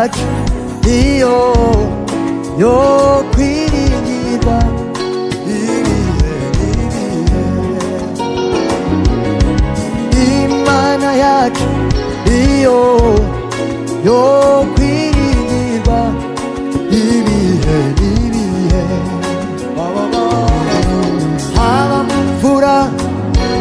yacu niyo yo kwiringirwa ibihe n'ibihe. Imana yacu niyo yo kwiringirwa ibihe n'ibihe. Haba mu mvura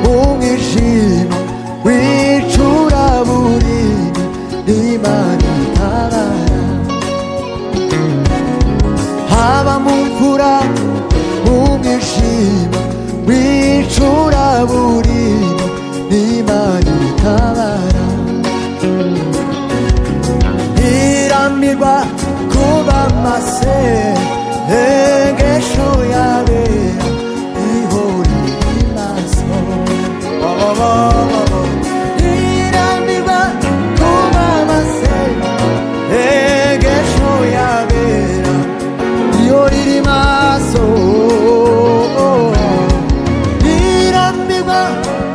mu mwijima w'icuraburindi n'Imana itabara. Haba mu mvura mu mwijima w'icuraburindi n'Imana itabara. Iramirwa kuba amasengesho y'abera ihora iri maso. Iramirwa kuba amasengesho y'abera ihora iri maso. Iramirwa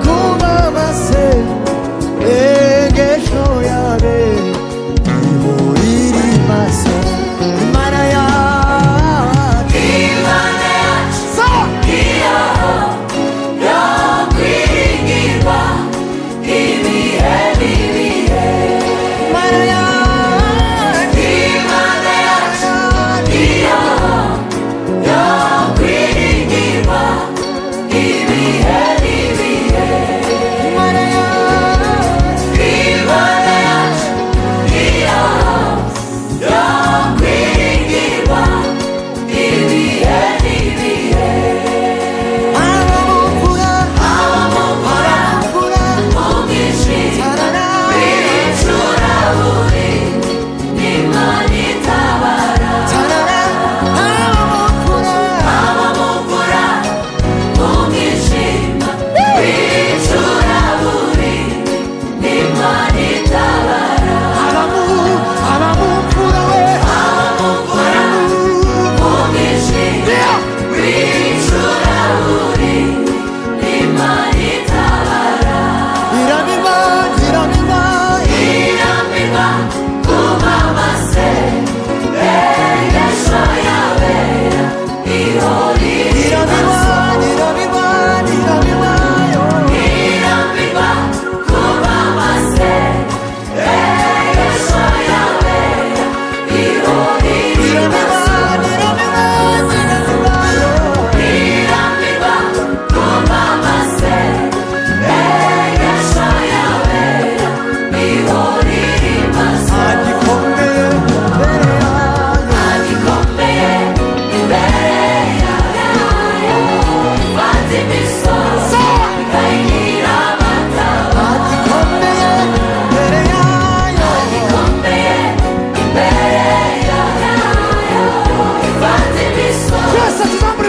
kuba amasengesho y'abera ihora iri maso. Imana yacu, Imana yacu niyo yo kwiringirwa ibihe n'ibihe. Imana yacu, Imana yacu niyo yo kwiringirwa ibihe n'ibihe. Imana yacu, Imana yacu niyo yo kwiringirwa ibihe n'ibihe. Haba mu mvura mu mwijima w'icuraburindi n'Imana itabara. Haba mu mvura mu mwijima w'icuraburindi n'Imana itabara. Haba mu mvura mu mwijima w'icuraburindi n'Imana itabara. Iramirwa kuba amasengesho y'abera ihora iri maso. Iramirwa kuba amasengesho y'abera ihora iri maso. Iramirwa kuba amasengesho y'abera ihora iri maso. Agikomeye imbere yayo ifata imisozi ikayigira amataba. Agikomeye imbere yayo ifata imisozi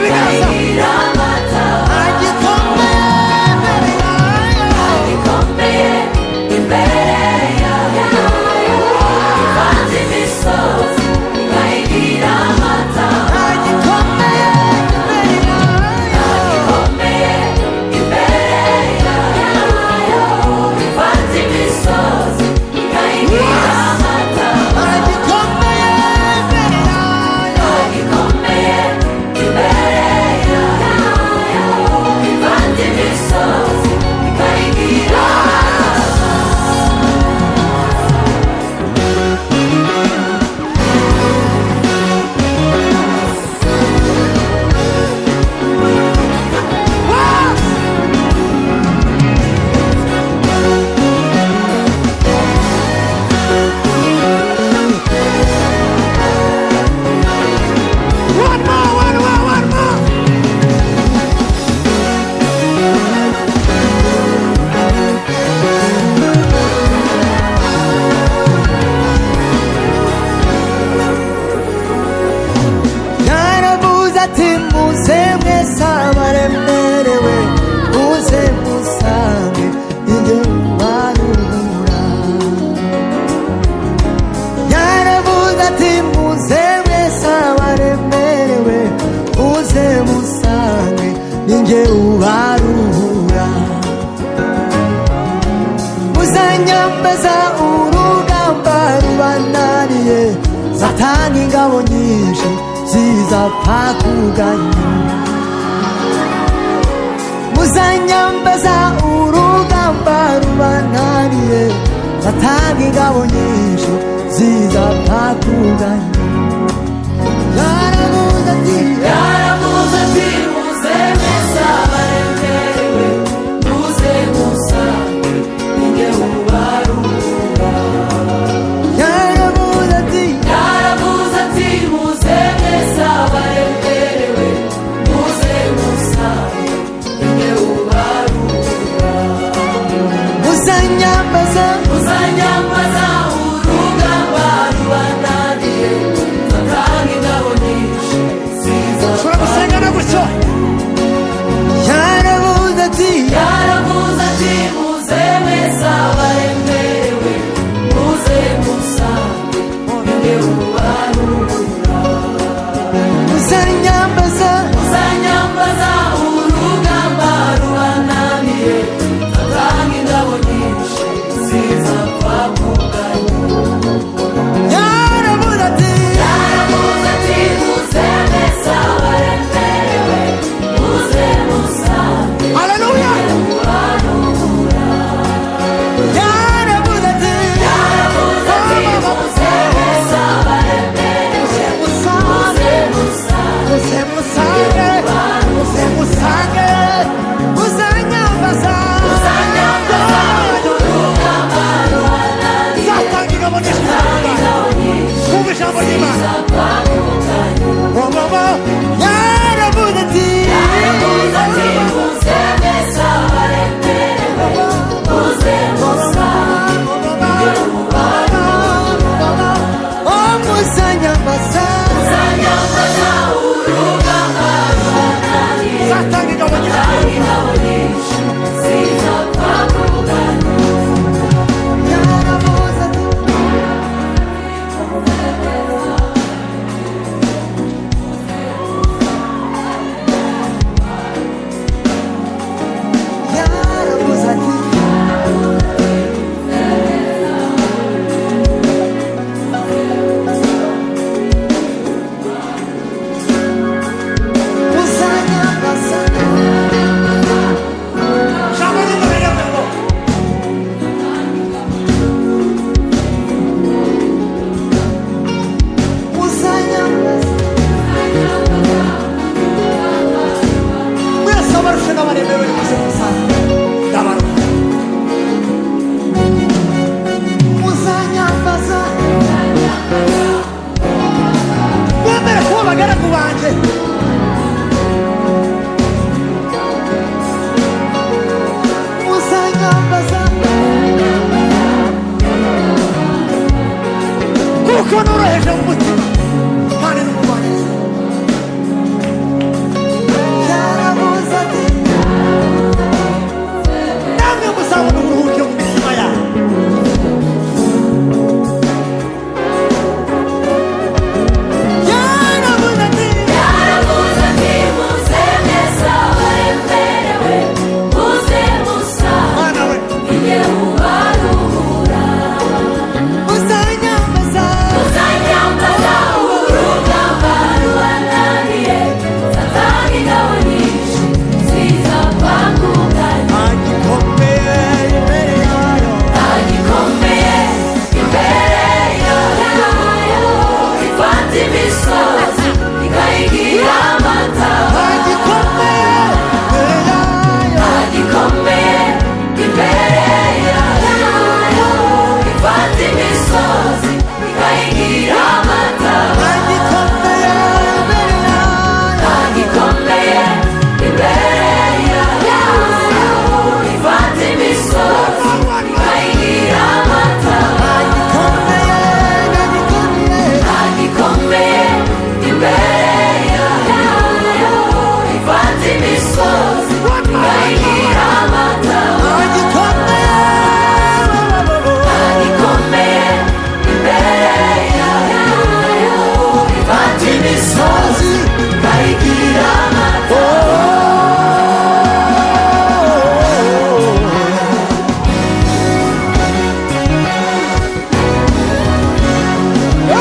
ikayigira amataba. Agikomeye imbere yayo ifata imisozi ikayigira amataba. Agikomeye imbere yayo ifata imisozi ikayigira amataba. Agikomeye imbere yayo ifata imisozi ikayigira yaravuze ati muze mwese abaremerewe muze musange ninjye ubaruhura. Yaravuze ati muze mwese abaremerewe muze musange ninjye ubaruhura. Muzanyambaza urugamba rubananiye wananiye satani ingabo nyinshi zizapfa kuganya muzanyambaza urugamba rubananiye satani ingabo nyinshi zizapfa kuganya yaravuze ati muze mwese abaremerewe muze musange ninjye ubarura yaravuze ati muze mwese abaremerewe muze musange ninjye ubarura muzanyambaza urugamba rubananiye satani ingabo nyinshi ushobora gusengana gutyo yaravuze ati muze mwese abaremerewe muze musange ninjye ubarura muzanyambaza urugamba rubananiye satani ingabo nyinshi zizapfa kuganya yaravuze ati muze mwese abaremerewe muze musange haleluya yaravuze ati muze mwese abaremerewe muze musange musange muzanyambaza urugamba rubananiye satani ingabo nyinshi kumva ijambo ry'Imana zizapfa kuganya yaravuze ati muze mwese abaremerewe muze musange muzanyambaza urugamba rubananiye satani ingabo nyinshi ingabo nyinshi zizapfa kuganya yaravuze ati yaravuze ati muzanyambaza Jambo ry'Imana riravuga muzanyambaza mwese abarushe n'abaremerewe muze musange ndabaruka muzanyambaza mwemere kuba abagaragu banjye muzanyambaza kuko noroheje mu mutima kandi n'umubaniza yaravuze ati namwe muzabona uburuhukiro mu mitima yanyu yaravuze ati muze mwese abaremerewe muze musange mwana we ninjye ubarura muzanyambaza urugamba rubananiye satani ingabo nyinshi zizapfa kuganya agikomeye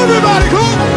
Everybody, come on.